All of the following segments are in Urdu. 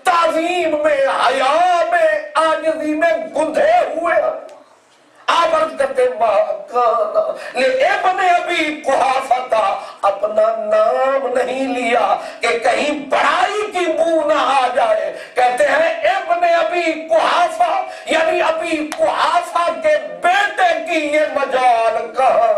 تعظیم میں، حیا میں، عاجزی میں گندھے ہوئے آپ عرض کرتے لے ابن ابی قحافہ، اپنا نام نہیں لیا کہ کہیں بڑائی کی بو نہ آ جائے، کہتے ہیں ابن ابی قحافہ، یعنی ابی قحافہ کے بیٹے کی یہ مجال کہاں۔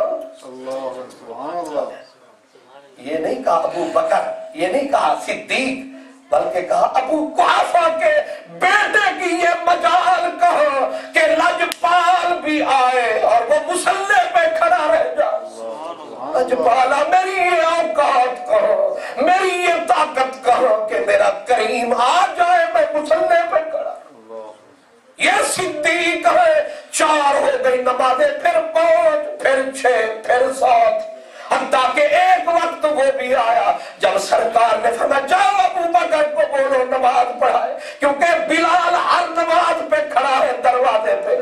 یہ نہیں کہا ابو بکر، یہ نہیں کہا صدیق، بلکہ کہا ابو قحافہ کے بیٹے کی یہ مجال کہاں کہ لجپال بھی آئے اور وہ مصلی پہ کھڑا رہ جائے۔ لجپالا میری یہ اوقات کہاں، میری یہ طاقت کہاں کہ میرا کریم آ جائے میں مصلی پہ کھڑا۔ یہ صدیق ہے، 4 ہو گئی نمازیں، پھر 5، پھر 6، پھر 7، حتیٰ کہ ایک وقت وہ بھی آیا جب سرکار نے فرمایا جاؤ ابو بکر کو بولو نماز پڑھائے، کیونکہ بلال ہر نماز پہ کھڑا ہے دروازے پہ۔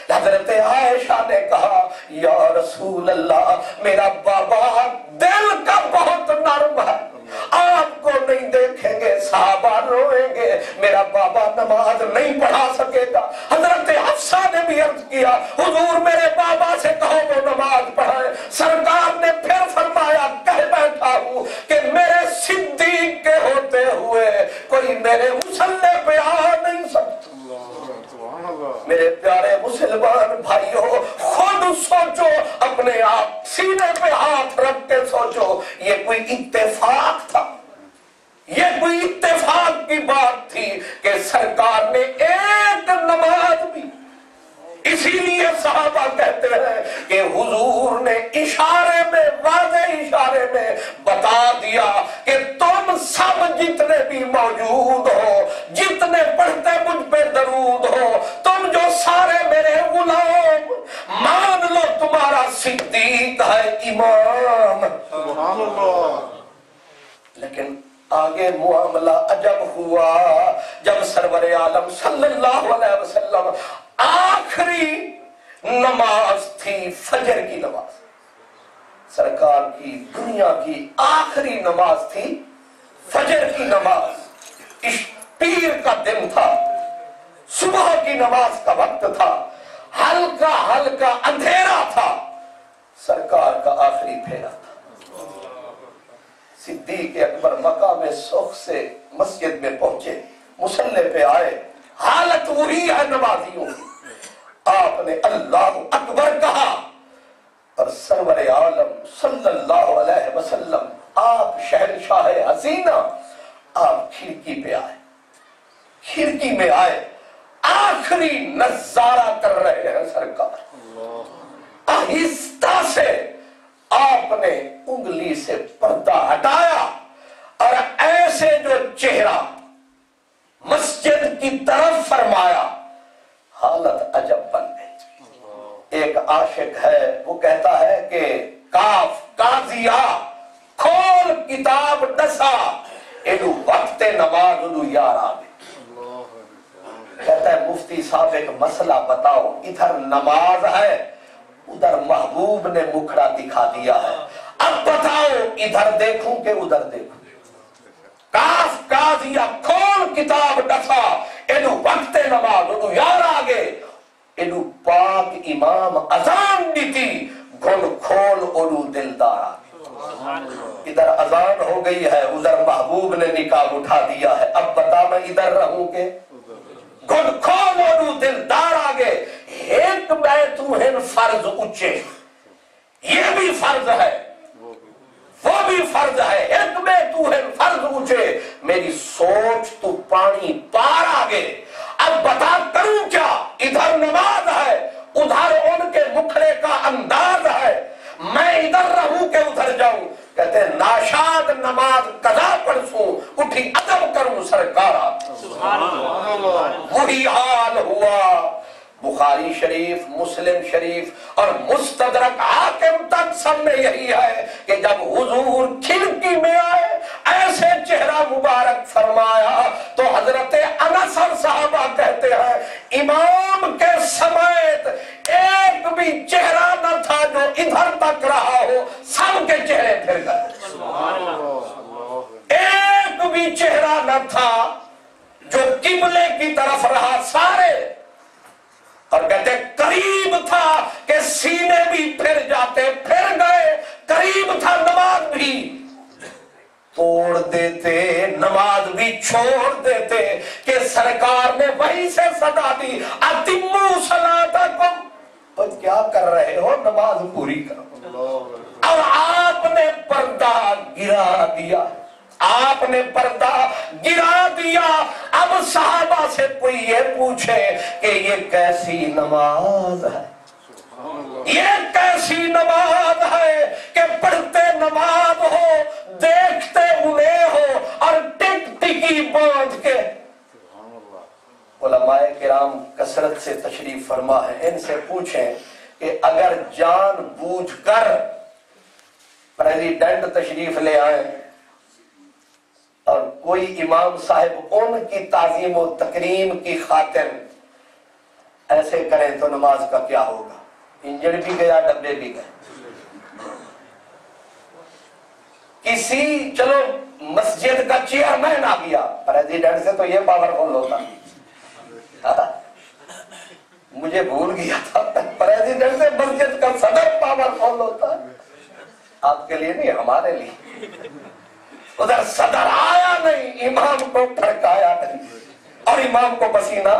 حضرت عائشہ نے کہا یا رسول اللہ، میرا بابا دل کا بہت نرم ہے، آپ کو نہیں دیکھیں گے صحابہ روئیں گے، میرا بابا نماز نہیں پڑھا سکے گا۔ حضرت حفصہ نے بھی عرض کیا حضور میرے بابا سے کہو وہ نماز پڑھائے۔ سرکار نے پھر فرمایا کہہ بیٹھا ہوں کہ میرے صدیق کے ہوتے ہوئے کوئی میرے مصلی پہ آ نہیں سکتا۔ میرے پیارے مسلمان بھائیوں، خود سوچو، اپنے آپ سینے پہ ہاتھ رکھ کے سوچو، یہ کوئی اتفاق تھا، یہ کوئی اتفاق کی بات تھی کہ سرکار نے ایک نماز بھی، اسی لیے صحابہ کہتے ہیں کہ حضور نے اشارے میں، واضح اشارے میں بتا دیا کہ تم سب جتنے بھی موجود ہو، جتنے پڑھتے مجھ پہ درود ہو، تم جو سارے میرے غلام، مان لو تمہارا صدیق ہے امام۔ سبحان اللہ۔ لیکن آگے معاملہ عجب ہوا جب سرور عالم صلی اللہ علیہ وسلم آخری نماز تھی فجر کی نماز، سرکار کی دنیا کی آخری نماز تھی فجر کی نماز، پیر کا دن تھا، صبح کی نماز کا وقت تھا، ہلکا ہلکا اندھیرا تھا، سرکار کا آخری پھیرا تھا۔ صدیق اکبر مقام سخ سے مسجد میں پہنچے، مصلی پہ آئے، حالت وہی ہے نمازیوں کی، آپ نے اللہ اکبر کہا اور سرور عالم صلی اللہ علیہ وسلم، آپ شہنشاہ حسینہ، آپ کھڑکی پہ آئے، کھڑکی میں آئے، آخری نظارہ کر رہے ہیں سرکار، آہستہ سے آپ نے انگلی سے پردہ ہٹایا اور ایسے جو چہرہ مسجد کی طرف فرمایا، حالت عجب بن گئی۔ ایک عاشق ہے وہ کہتا ہے کہ کاف قاضیا کھول کتاب ڈسا ایڈو وقت نماز اڈو یار آگے، کہتا ہے مفتی صاحب ایک مسئلہ بتاؤ، ادھر نماز ہے، ادھر محبوب نے مکھڑا دکھا دیا ہے، اب بتاؤ ادھر دیکھوں کہ ادھر دیکھوں؟ کاف قاضیا کھول کتاب ڈسا ایڈو وقت نماز اڈو یار آگے، ایڈو پاک امام اذان دیتی گھن کھول اڈو دلدار آگے۔ ادھر اذان ہو گئی ہے، ادھر محبوب نے نقاب اٹھا دیا ہے، اب بتا میں ادھر رہوں کہ گھن کھول اڈو دلدار آگے۔ ایک بیتو ہن فرض اچھے، یہ بھی فرض ہے وہ بھی فرض ہے، ایک میں تو ہے فرض اونچے، میری سوچ تو پانی پار آگے، اب بتا کروں کیا؟ ادھر نماز ہے، ادھر ان کے مکھڑے کا انداز ہے، میں ادھر رہوں کہ ادھر جاؤں؟ کہتے ہیں ناشاد نماز قضا پڑھوں، اٹھی ادب کروں سرکارا۔ وہی حال ہوا بخاری شریف، مسلم شریف اور مستدرک حاکم تک سب میں یہی ہے کہ جب حضور کھڑکی میں آئے، ایسے چہرہ مبارک فرمایا تو حضرت انس اور صحابہ کہتے ہیں امام کے سمیت ایک بھی چہرہ نہ تھا جو ادھر تک رہا ہو، سب کے چہرے پھر گئے، ایک بھی چہرہ نہ تھا جو قبلے کی طرف رہا سارے، اور کہتے قریب تھا کہ سینے بھی پھر جاتے، پھر گئے، قریب تھا نماز بھی توڑ دیتے، نماز بھی چھوڑ دیتے کہ سرکار نے وہیں سے صدا دی اتموا صلاتکم، تو کیا کر رہے ہو، نماز پوری کرو۔ اور آپ نے پردہ گرا دیا، آپ نے پردہ گرا دیا۔ اب صحابہ سے کوئی یہ پوچھے کہ یہ کیسی نماز ہے، یہ کیسی نماز ہے کہ پڑھتے نماز ہو، دیکھتے ہوئے ہو، اور ٹک ٹکی باندھ کے۔ علماء کرام کثرت سے تشریف فرما ہے، ان سے پوچھیں کہ اگر جان بوجھ کر پریزیڈنٹ تشریف لے آئیں اور کوئی امام صاحب ان کی تعظیم و تکریم کی خاطر ایسے کریں تو نماز کا کیا ہوگا؟ انجن بھی گیا، ڈبے بھی گئے۔ کسی چلو مسجد کا چیئرمین آ گیا، پریزیڈنٹ سے تو یہ پاورفل ہوتا، مجھے بھول گیا تھا، پریزیڈنٹ سے مسجد کا صدر پاورفل ہوتا، آپ کے لیے نہیں ہمارے لیے۔ ادھر صدر آیا نہیں، امام کو پھڑکایا نہیں، اور امام کو پسینہ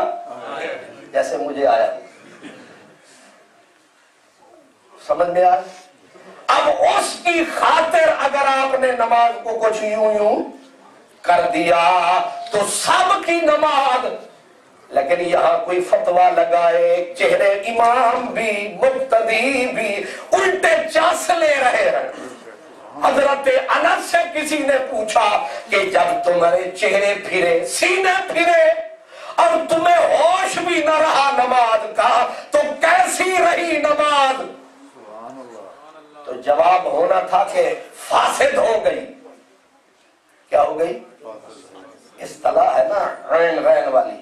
جیسے مجھے آیا۔ سمجھ میں آئے؟ اب اس کی خاطر اگر آپ نے نماز کو کچھ یوں کر دیا تو سب کی نماز، لیکن یہاں کوئی فتویٰ لگائے، چہرے امام بھی مقتدی بھی الٹے چاس لے رہے ہیں۔ حضرت انس سے کسی نے پوچھا کہ جب تمہارے چہرے پھرے، سینے پھرے، اور تمہیں ہوش بھی نہ رہا نماز کا، تو کیسی رہی نماز؟ تو جواب ہونا تھا کہ فاسد ہو گئی۔ کیا ہو گئی؟ اصطلاح ہے نا غین غین والی،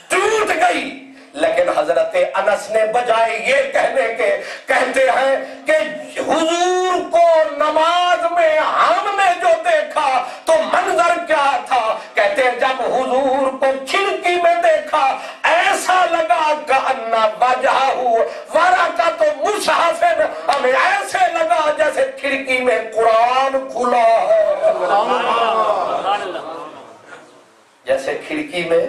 ٹوٹ گئی۔ لیکن حضرت انس نے بجائے یہ کہنے کے کہتے ہیں کہ حضور کو نماز میں ہم نے جو دیکھا تو منظر کیا تھا؟ کہتے ہیں جب حضور کو کھڑکی میں دیکھا ایسا لگا کأن وجہہ ورقۃ مصحف، ہمیں ایسے لگا جیسے کھڑکی میں قرآن کھلا ہے، جیسے کھڑکی میں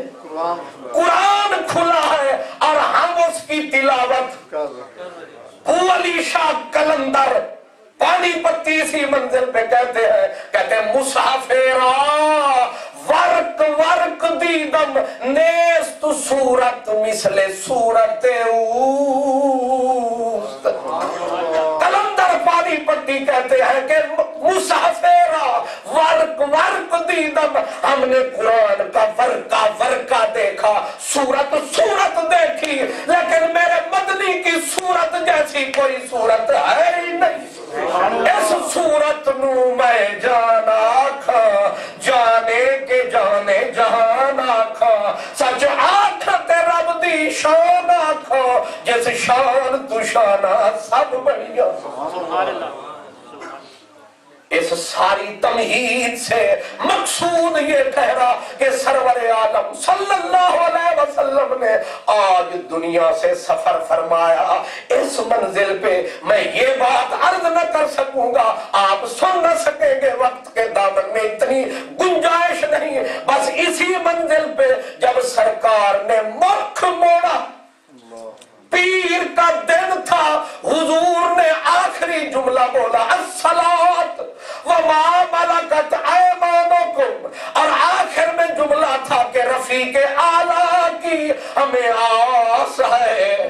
قرآن کھلا ہے، اور ہم اس کی تلاوت۔ علی شاہ قلندر پانی پتی اسی منزل پہ کہتے ہیں مصحف را ورق ورق دیدم نیست صورت مثل صورت اوست۔ قلندر پانی پتی کہتے ہیں کہ مصحف را ورق ورق دیدم، ہم نے قرآن کا ورقہ ورقہ دیکھا، صورت صورت دیکھی، لیکن میرے مدنی کی صورت جیسی کوئی صورت ہے ہی نہیں۔ اس صورت نو میں جانا کھا، جانے کے جانے جہان آکھا، سچ آکھت رب دی شان آکھا، جس شان تو شانہ سب بڑھیا۔ اس ساری تمہید سے مقصود یہ کہہ رہا کہ سرور عالم صلی اللہ علیہ وسلم نے آج دنیا سے سفر فرمایا۔ اس منزل پہ میں یہ بات عرض نہ کر سکوں گا، آپ سن نہ سکیں گے، وقت کے دامن میں اتنی گنجائش نہیں۔ بس اسی منزل پہ جب سرکار نے مکھ موڑا، پیر کا دن تھا، حضور نے آخری جملہ بولا الصلاۃ وما ملکت ایمانکم، اور آخر میں جملہ تھا کہ رفیق اعلیٰ کی ہمیں آس ہے،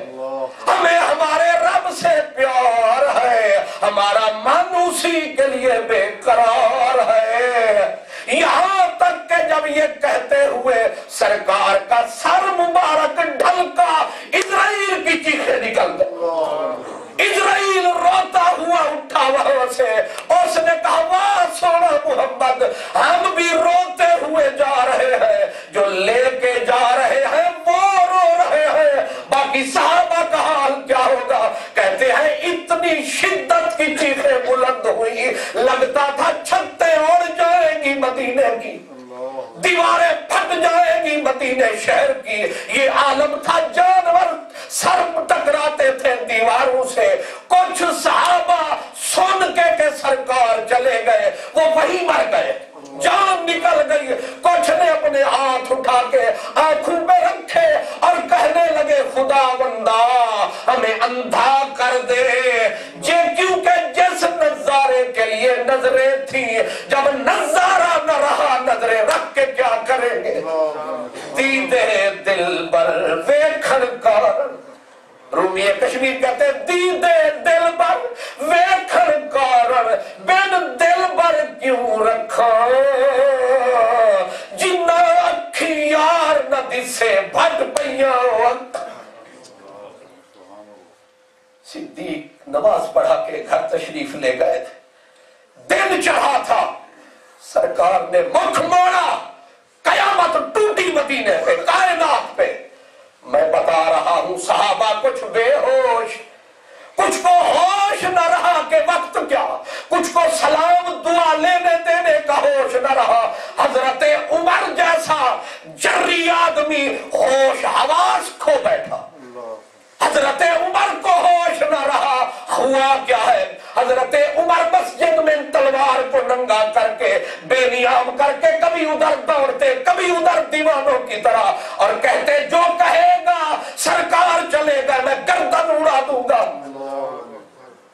ہمیں ہمارے رب سے پیار ہے، ہمارا من اسی کے لیے بے قرار ہے۔ یہاں تک کہ جب یہ کہتے ہوئے سرکار کا سر مبارک ڈھلکا، اسرائیل کی چیخیں نکل گئی، اسرائیل روتا ہوا اٹھا وہاں سے، اس نے کہا واہ سونا محمد، ہم بھی روتے ہوئے جا رہے ہیں، جو لے کے جا رہے ہیں وہ رو رہے ہیں، باقی صحابہ کا حال کیا ہوگا؟ کہتے ہیں اتنی شدت کی چیخیں بلند ہوئی، لگتا تھا چھتیں اڑ جائیں گی مدینے کی، دیواریں پھٹ جائیں گی مدینے شہر کی یہ عالم تھا، جانور سر ٹکراتے تھے دیواروں سے، کچھ صحابہ سن کے کہ سرکار چلے گئے وہ وہی مر گئے، جان نکل گئی، کچھ نے اپنے ہاتھ اٹھا کے آنکھوں میں رکھے اور کہنے لگے خدا بندہ ہمیں اندھا کر دے، کیونکہ جس نظارے کے لیے نظریں تھی جب نظارہ نہ رہا نظریں رکھ کے کیا کریں گے؟ دیدے دل بر ویکھن کار، رومی کشمیر کہتے ہیں دیدے دل بر ویکھن کار بن دل بر کیوں رکھا، جنہ اکھی یار نہ دسے بھٹ پئیاں وقت۔ صدیق نماز پڑھا کے گھر تشریف لے گئے تھے، دن چڑھا تھا، سرکار نے مکھ موڑا، قیامت ٹوٹی مدینے پہ، کائنات پہ۔ میں بتا رہا ہوں صحابہ کچھ بے ہوش، کچھ کو ہوش نہ رہا کہ وقت کیا، کچھ کو سلام دعا لینے دینے کا ہوش نہ رہا۔ حضرت عمر جیسا جری آدمی ہوش حواس کھو بیٹھا، حضرت عمر کو ہوش نہ رہا۔ ہوا کیا ہے؟ حضرت عمر مسجد میں تلوار کو ننگا کر کے بے نیام کر کے کبھی ادھر دوڑتے کبھی ادھر دیوانوں کی طرح، اور کہتے جو کہے گا سرکار چلے گا میں گردن اڑا دوں گا۔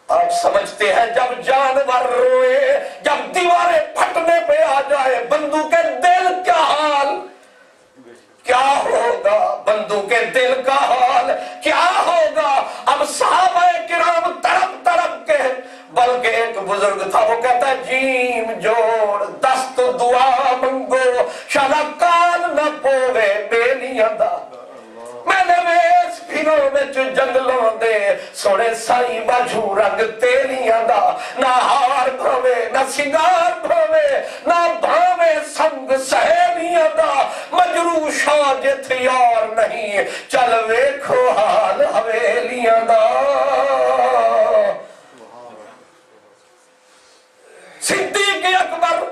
آپ سمجھتے ہیں جب جانور روئے، جب دیواریں پھٹنے پہ آ جائے، بندو کے دل کیا حال کیا ہوگا، بندو کے دل کا حال کیا ہوگا؟ اب صحابہ کرام تڑپ تڑپ کے، بلکہ ایک بزرگ تھا وہ کہتا ہے جیم جوڑ دست دعا منگو شالا کال نہ پوے بیلیاں دا، میں نے ویس پھروں میں جنگلوں دے سوڑے سائی باجھو رنگ تیلیاں دا، نہ ہار بھوے نہ سنگار بھوے نہ بھاوے سنگ سہیلیاں دا، مجروح شاجت یار نہیں چل ویکھو حال حویلیاں دا۔ صدیق اکبر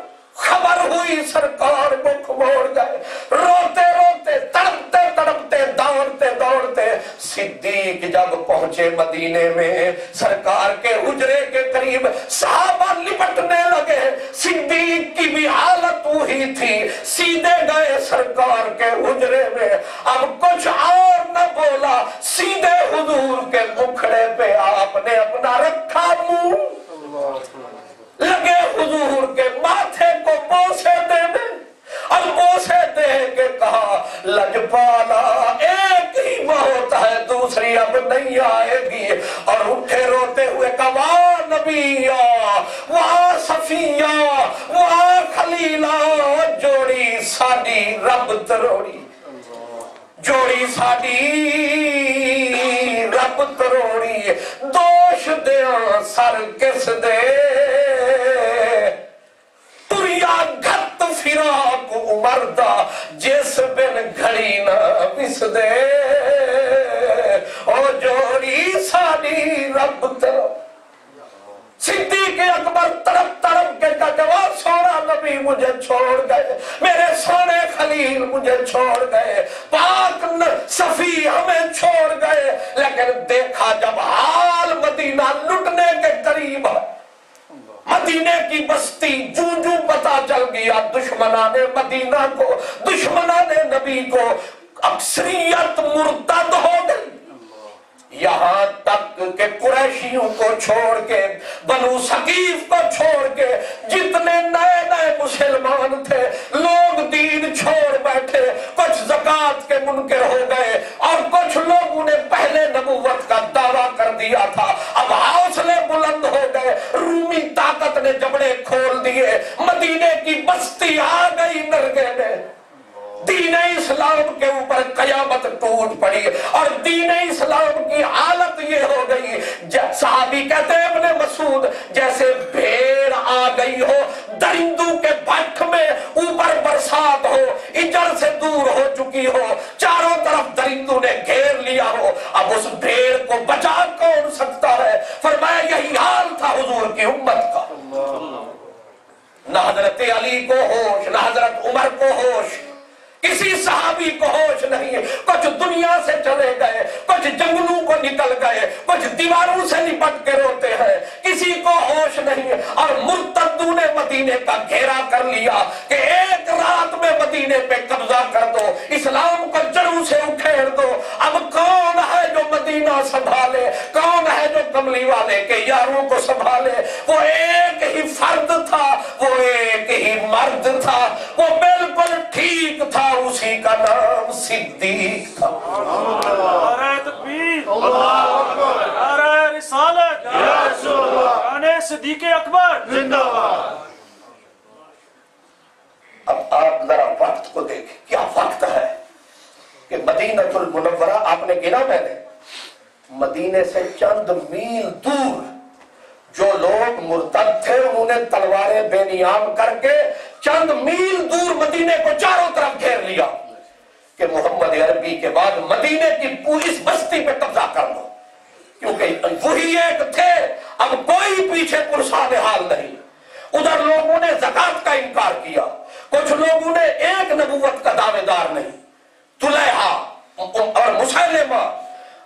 خبر ہوئی سرکار مکھ موڑ گئے، روتے روتے تڑپتے تڑپتے دوڑتے دوڑتے صدیق جب پہنچے مدینے میں سرکار کے حجرے کے قریب، صحابہ لپٹنے لگے، صدیق کی بھی حالت وہی تھی، سیدھے گئے سرکار کے حجرے میں، اب کچھ اور نہ بولا، سیدھے حضور کے مکھڑے پہ آپ نے اپنا رکھا منہ، لگے حضور کے ماتھے کو بوسے دینے، اور بوسے دے کے کہا لجپالا ایک ہی موت ہے دوسری اب نہیں آئے گی، اور اٹھے روتے ہوئے کہا واہ نبیہ واہ صفیہ واہ خلیلہ، جوڑی ساڈی رب تروڑی، جوڑی ساڈی رب تروڑی، دوش دیاں سر کس دے، تریا گھت فراق عمر دا جس بن گھڑی نہ بس دے، او جوڑی ساڈی رب تروڑی۔ صدیق اکبر تڑپ تڑپ کے جواب سونا نبی مجھے چھوڑ گئے، میرے سونے خلیل مجھے چھوڑ گئے، پاک صفی ہمیں چھوڑ گئے، لیکن دیکھا جب حال مدینہ لٹنے کے قریب ہے، مدینے کی بستی جوں جوں پتا چل گیا، دشمنان مدینہ کو، دشمنان نبی کو اکثریت مرتد ہو گئی، یہاں تک کہ قریشیوں کو چھوڑ کے بنو ثقیف کو چھوڑ کے جتنے نئے نئے مسلمان تھے لوگ دین چھوڑ بیٹھے، کچھ زکوٰۃ کے منکر ہو گئے اور کچھ لوگوں نے پہلے نبوت کا دعویٰ کر دیا تھا، اب حوصلے بلند ہو گئے، رومی طاقت نے جبڑے کھول دیے، مدینے کی بستی آ گئی نرگے میں، دین اسلام کے اوپر قیامت ٹوٹ پڑی، اور دین اسلام کی حالت یہ ہو گئی، صحابی کہتے ہیں ابن مسعود جیسے بھیڑ آ گئی ہو درندوں کے بھٹھ میں، اوپر برسات ہو، اجڑ سے دور ہو چکی ہو، چاروں طرف درندوں نے گھیر لیا ہو، اب اس بھیڑ کو بچا کون سکتا ہے؟ فرمایا یہی حال تھا حضور کی امت کا، نہ حضرت علی کو ہوش نہ حضرت عمر کو ہوش، کسی صحابی صحابی کو ہوش نہیں، کچھ دنیا سے چلے گئے، کچھ جنگلوں کو نکل گئے، کچھ دیواروں سے لپٹ کے روتے ہیں، کسی کو ہوش نہیں، اور مرتدوں نے مدینے کا گھیرا کر لیا کہ ایک رات میں مدینے پہ قبضہ کر دو، اسلام کو جڑوں سے اکھیڑ دو۔ اب کون ہے جو مدینہ سنبھالے؟ کون ہے جو کملی والے کے یاروں کو سنبھالے؟ وہ ایک ہی فرد تھا، وہ ایک ہی مرد تھا، وہ بالکل ٹھیک تھا، اسی کا نام صدیق تھا۔ نعرہ تکبیر، نعرہ رسالت، شان صدیق اکبر زندہ باد۔ اب آپ ذرا وقت کو دیکھیں، کیا وقت ہے کہ مدینہ المنورہ، آپ نے گنا میں نے مدینے سے چند میل دور جو لوگ مرتد تھے انہوں نے تلواریں بے نیام کر کے چند میل دور مدینے کو چاروں طرف گھیر لیا کہ محمد عربی کے بعد مدینے کی پوری اس بستی پہ قبضہ کر لو، کیونکہ وہی ایک تھے، اب کوئی پیچھے پرسان حال نہیں۔ ادھر لوگوں نے زکات کا انکار کیا، کچھ لوگوں نے ایک نبوت کا دعوے دار نہیں، طلحہ اور مسیلمہ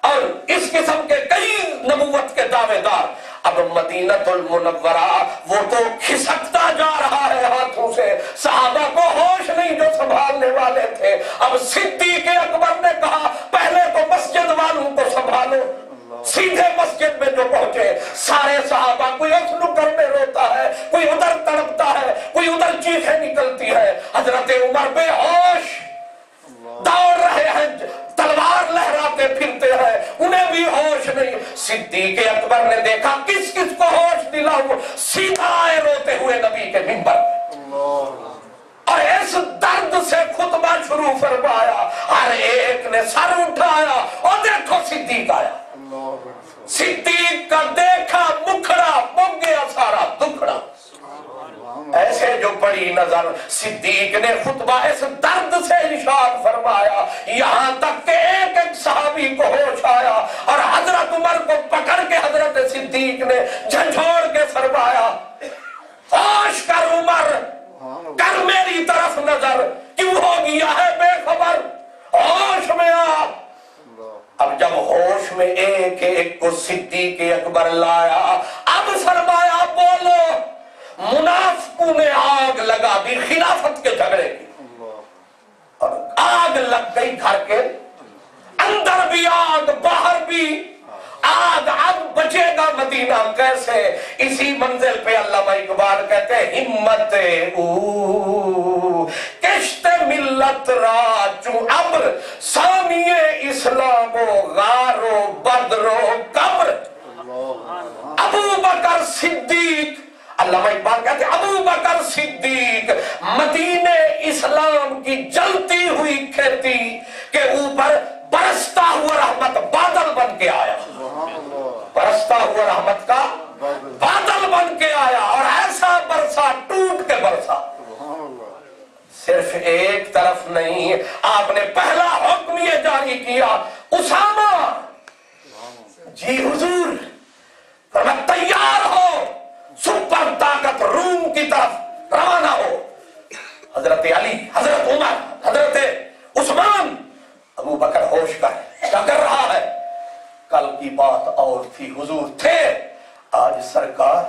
اور اس قسم کے کئی نبوت کے دعوے دار۔ اب مدینہ المنورہ وہ تو کھسکتا جا رہا ہے ہاتھوں سے، صحابہ کو ہوش نہیں جو سنبھالنے والے تھے۔ اب صدیق اکبر نے کہا پہلے تو مسجد والوں کو سنبھالو۔ سیدھے مسجد میں جو پہنچے سارے صحابہ، کوئی اس نکر میں روتا ہے، کوئی ادھر تڑپتا ہے، کوئی ادھر چیخیں نکلتی ہے۔ حضرت عمر بے ہوش دوڑ رہے ہیں، تلوار لہراتے پھرتے ہیں، انہیں بھی ہوش نہیں۔ صدیق اکبر نے دیکھا کس کس کو ہوش دلاؤں، سیدھا آئے روتے ہوئے نبی کے منبر اور اس درد سے خطبہ شروع فرمایا۔ ہر ایک نے سر اٹھایا اور دیکھو صدیق آیا۔ صدیق کا دیکھا مکھڑا پک گیا سارا دکھڑا، ایسے جو بڑی نظر۔ صدیق نے خطبہ اس درد سے ارشاد فرمایا یہاں تک کہ ایک ایک صحابی کو ہوش آیا، اور حضرت عمر کو پکڑ کے حضرت صدیق نے جھنجھوڑ کے فرمایا ہوش کر عمر، کر میری طرف نظر، کیوں ہو گیا ہے بے خبر، ہوش میں آ۔ اب جب ہوش میں ایک ایک کو صدیق اکبر لایا، اب فرمایا بولو۔ منافقوں نے آگ لگا دی خلافت کے جھگڑے کی، اور آگ لگ گئی گھر کے اندر بھی آگ، باہر بھی آگ۔ اب بچے گا مدینہ کیسے؟ اسی منزل پہ علامہ اقبال کہتے ہیں ہمت او کشت ملت را چون ابر، سامیے اسلام و غار و بدر و قبر۔ ابو بکر صدیق، علامہ اقبال کہتے ہیں ابو بکر صدیق مدینے اسلام کی جلتی ہوئی کھیتی کے اوپر برستا ہوا رحمت بادل بن کے آیا، برستا ہوا رحمت کا بادل بن کے آیا، اور ایسا برسا ٹوٹ کے برسا۔ صرف ایک طرف نہیں، آپ نے پہلا حکم یہ جاری کیا اسامہ جی حضور تیار ہو، سپر طاقت روم کی طرف روانہ ہو۔ حضرت علی، حضرت عمر، حضرت عثمان، ابو بکر ہوش کا ہے، کیا کر رہا ہے؟ کل کی بات اور تھی، حضور تھے، آج سرکار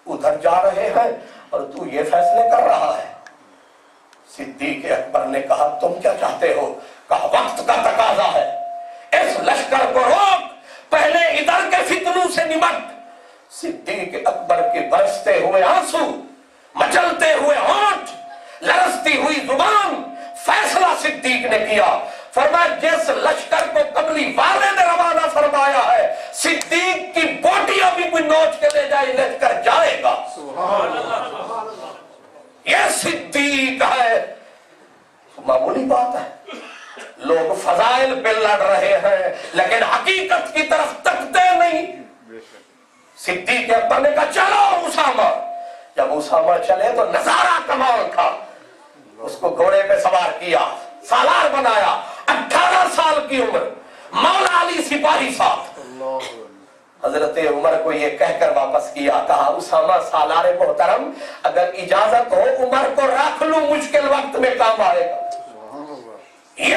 ادھر جا رہے ہیں اور تو یہ فیصلے کر رہا ہے۔ صدیق اکبر نے کہا تم کیا چاہتے ہو؟ کہا وقت کا تقاضا ہے، اس لشکر کو روک، پہلے ادھر کے فتنوں سے نمٹ۔ صدیق اکبر کے برستے ہوئے آنسو، مچلتے ہوئے ہونٹ، لرزتی ہوئی زبان، فیصلہ صدیق نے کیا۔ فرمایا جس لشکر کو قبلی والے نے روانہ فرمایا ہے، صدیق کی بوٹیاں بھی کوئی نوچ کے لے جائے لشکر جائے گا۔ یہ صدیق ہے، معمولی بات ہے۔ لوگ فضائل پہ لڑ رہے ہیں لیکن حقیقت کی طرف تکتے نہیں۔ صدیق اکبر نے کہا چلو اسامہ۔ جب اسامہ چلے تو نظارہ کمال تھا، اس کو گھوڑے پہ سوار کیا، سالار بنایا، 18 سال کی عمر، مولا علی سپاہی ساتھ۔ حضرت عمر کو یہ کہہ کر واپس کیا، کہا اسامہ سالار محترم اگر اجازت ہو عمر کو رکھ لوں، مشکل وقت میں کام آئے گا۔ یہ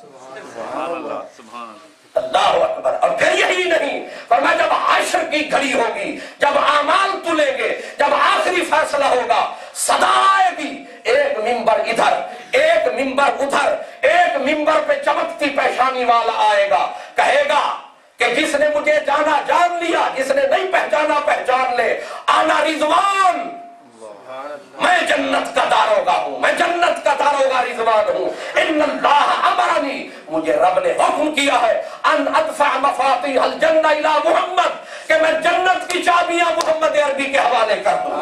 سبحان اللہ سبحان اللہ اللہ اکبر. اور پھر یہی نہیں، فرمایا جب عشر کی گھڑی ہوگی، جب اعمال تلیں گے، جب آخری فیصلہ ہوگا، صدا آئے گی، ایک ممبر ادھر ایک ممبر ادھر، ایک ممبر پہ چمکتی پیشانی والا آئے گا، کہے گا کہ جس نے مجھے جانا جان لیا، جس نے نہیں پہچانا پہچان لے. آنا رضوان، میں جنت کا داروغہ ہوں، میں جنت کا داروغہ رضوان ہوں. ان اللہ امرنی، مجھے رب نے حکم کیا ہے، ان ادفع مفاتیح الجنہ الی محمد، کہ میں جنت کی چابیاں محمد عربی کے حوالے کر دوں.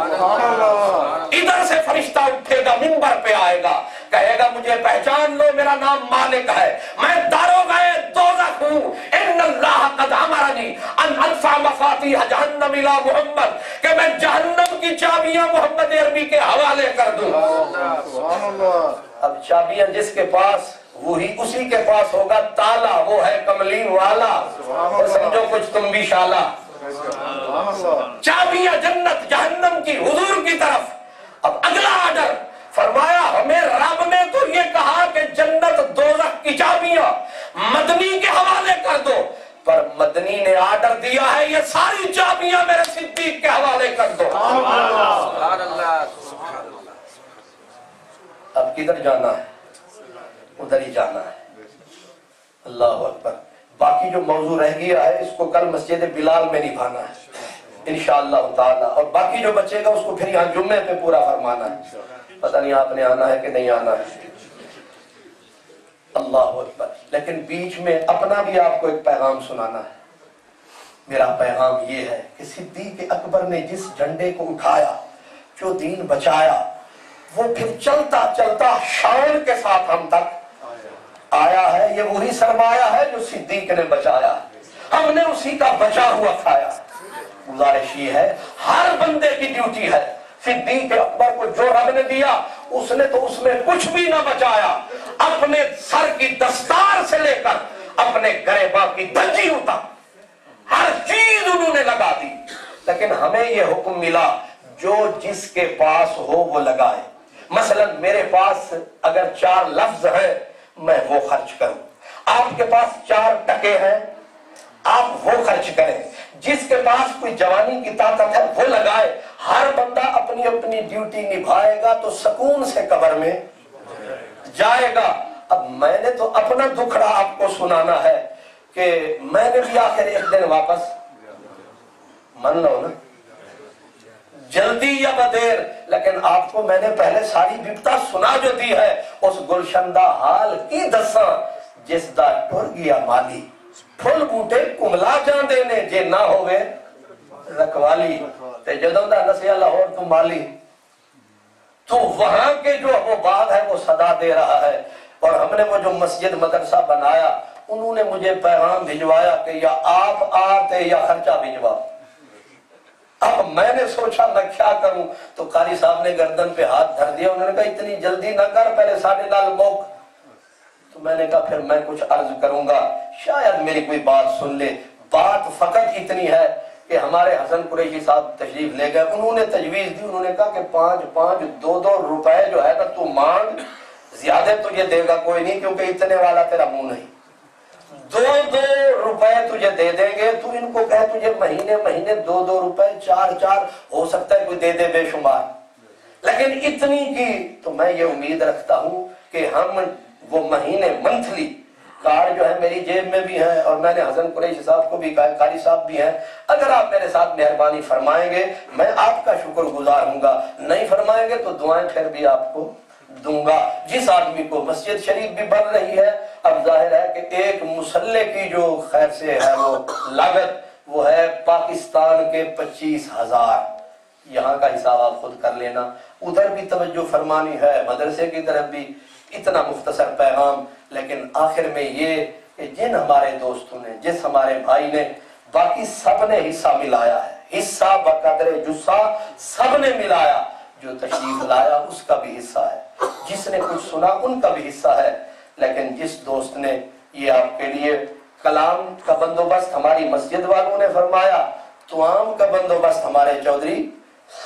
ادھر سے فرشتہ اٹھے گا، منبر پہ آئے گا، کہے گا مجھے پہچان لو، میرا نام مالک ہے، میں داروغہ دوزخ ہوں. ان اللہ قد امرنی ان ادفع مفاتیح جہنم الی محمد، کہ میں جہنم کی چابیاں محمد عربی کے حوالے کر دوں. اب چابیاں جس کے پاس، وہی اسی کے پاس ہوگا تالا، وہ ہے کملین والا. تو سمجھو کچھ تم بھی شالا. چابیاں جنت جہنم کی حضور کی طرف. اب اگلا آرڈر فرمایا، ہمیں رب نے تو یہ کہا کہ جنت دوزخ کی چابیاں مدنی کے حوالے کر دو، پر مدنی نے آرڈر دیا ہے یہ ساری چابیاں میرے صدیق کے حوالے کر دو. اب کدھر جانا ہے؟ ادھر ہی جانا ہے. اللہ اکبر. باقی جو موضوع رہ گیا ہے اس کو کل مسجد بلال میں نبھانا ہے انشاءاللہ تعالی، اور باقی جو بچے گا اس کو پھر یہاں جمعے پہ پورا فرمانا ہے. پتہ نہیں آپ نے آنا ہے کہ نہیں آنا ہے. اللہ اکبر. لیکن بیچ میں اپنا بھی آپ کو ایک پیغام سنانا ہے. میرا پیغام یہ ہے کہ صدیق اکبر نے جس جھنڈے کو اٹھایا، جو دین بچایا، وہ پھر چلتا چلتا شان کے ساتھ ہم تک آیا ہے. یہ وہی سرمایہ ہے جو صدیق نے بچایا، ہم نے اسی کا بچا ہوا کھایا. گزارش یہ ہے، ہر بندے کی ڈیوٹی ہے. صدیق اکبر کو جو رب نے دیا اس نے تو اس میں کچھ بھی نہ بچایا، اپنے سر کی دستار سے لے کر اپنے گریباں کی دھجی اتار ہر چیز انہوں نے لگا دی. لیکن ہمیں یہ حکم ملا جو جس کے پاس ہو وہ لگائے. مثلا میرے پاس اگر 4 لفظ ہیں میں وہ خرچ کروں، آپ کے پاس 4 ٹکے ہیں آپ وہ خرچ کریں. جس کے پاس کوئی جوانی کی طاقت ہے وہ لگائے. ہر بندہ اپنی اپنی ڈیوٹی نبھائے گا تو سکون سے قبر میں جائے گا. اب میں نے تو اپنا دکھڑا آپ کو سنانا ہے کہ میں نے بھی آخر ایک دن واپس، من لو نا جلدی یا بدیر، لیکن آپ کو میں نے پہلے ساری بپتا سنا جو دی ہے. اس گلشندہ حال کی دساں جس دا ٹر گیا مالی، پھل بوٹے کملا جان دینے جے نہ ہوئے رکھوالی. تے جدوں دا نسیا لاہور تو مالی، تو وہاں کے جو وہ باغ ہے وہ صدا دے رہا ہے. اور ہم نے وہ جو مسجد مدرسہ بنایا انہوں نے مجھے پیغام بھجوایا کہ یا آپ آتے یا خرچہ بھجوا. اب میں نے سوچا میں کیا کروں، تو قاری صاحب نے گردن پہ ہاتھ دھر دیا. انہوں نے کہا اتنی جلدی نہ کر، پہلے 9:30 موقع. تو میں نے کہا پھر میں کچھ عرض کروں گا، شاید میری کوئی بات سن لے. بات فقط اتنی ہے کہ ہمارے حسن قریشی صاحب تشریف لے گئے. انہوں نے تجویز دی، انہوں نے کہا کہ 5 2 روپے جو ہے نا تو مانگ، زیادہ تجھے دے گا کوئی نہیں کیونکہ اتنے والا تیرا منہ نہیں. 2 روپے تجھے دے دیں گے. تو ان کو کہے تجھے مہینے 2 روپے 4 ہو سکتا ہے کوئی دے دے بے شمار، لیکن اتنی کی تو میں یہ امید رکھتا ہوں کہ ہم وہ مہینے منتھلی کارڈ جو ہے میری جیب میں بھی ہے، اور میں نے حسن قریشی صاحب کو بھی کہا، قاری صاحب بھی ہیں. اگر آپ میرے ساتھ مہربانی فرمائیں گے میں آپ کا شکر گزار ہوں گا، نہیں فرمائیں گے تو دعائیں پھر بھی آپ کو دوں گا. جس آدمی کو مسجد شریف بھی بن رہی ہے، اب ظاہر ہے کہ ایک مسلح کی جو خیر سے ہے وہ لاگت وہ ہے پاکستان کے 25,000. یہاں کا حساب آپ خود کر لینا. ادھر بھی توجہ فرمانی ہے، مدرسے کی طرف بھی. اتنا مختصر پیغام، لیکن آخر میں یہ کہ جن ہمارے دوستوں نے، جس ہمارے بھائی نے، باقی سب نے حصہ ملایا ہے، حصہ بقدر جسہ سب نے ملایا. جو تشریف لایا اس کا بھی حصہ ہے، جس نے کچھ سنا ان کا بھی حصہ ہے. لیکن جس دوست نے یہ آپ کے لیے کلام کا بندوبست ہماری مسجد والوں نے فرمایا، توام کا بندوبست ہمارے چودھری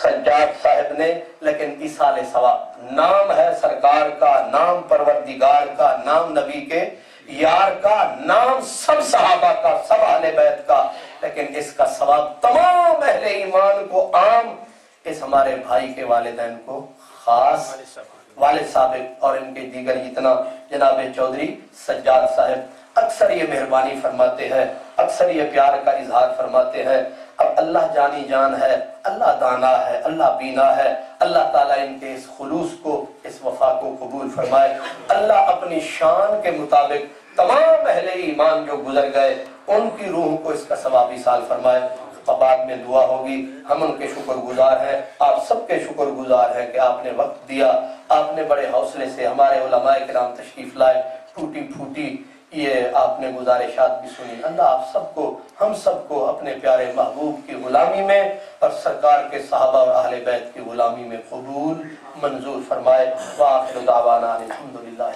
سجاد صاحب نے، لیکن ایصال ثواب نام ہے سرکار کا، نام پروردگار کا، نام نبی کے یار کا، نام سب صحابہ کا، سب اہل بیت کا، لیکن اس کا ثواب تمام اہل ایمان کو عام، اس ہمارے بھائی کے والدین کو خاص، والد صاحب اور ان کے دیگر جتنا جناب چودھری سجاد صاحب اکثر یہ مہربانی فرماتے ہیں، اکثر یہ پیار کا اظہار فرماتے ہیں۔ اب اللہ جانی جان ہے، اللہ دانا ہے، اللہ بینا ہے، اللہ تعالیٰ ان کے اس خلوص کو، اس وفا کو قبول فرمائے۔ اللہ اپنی شان کے مطابق تمام اہل ایمان جو گزر گئے ان کی روح کو اس کا ثواب ایصال فرمائے۔ بعد میں دعا ہوگی، ہم ان کے شکر گزار ہیں، آپ سب کے شکر گزار ہیں کہ آپ نے وقت دیا، آپ نے بڑے حوصلے سے ہمارے علماء کرام تشریف لائے، ٹوٹی پھوٹی یہ آپ نے گزارشات بھی سنی۔ اللہ آپ سب کو، ہم سب کو اپنے پیارے محبوب کی غلامی میں اور سرکار کے صحابہ اور اہل بیت کی غلامی میں قبول منظور فرمائے۔ وآخر دعوانا الحمدللہ۔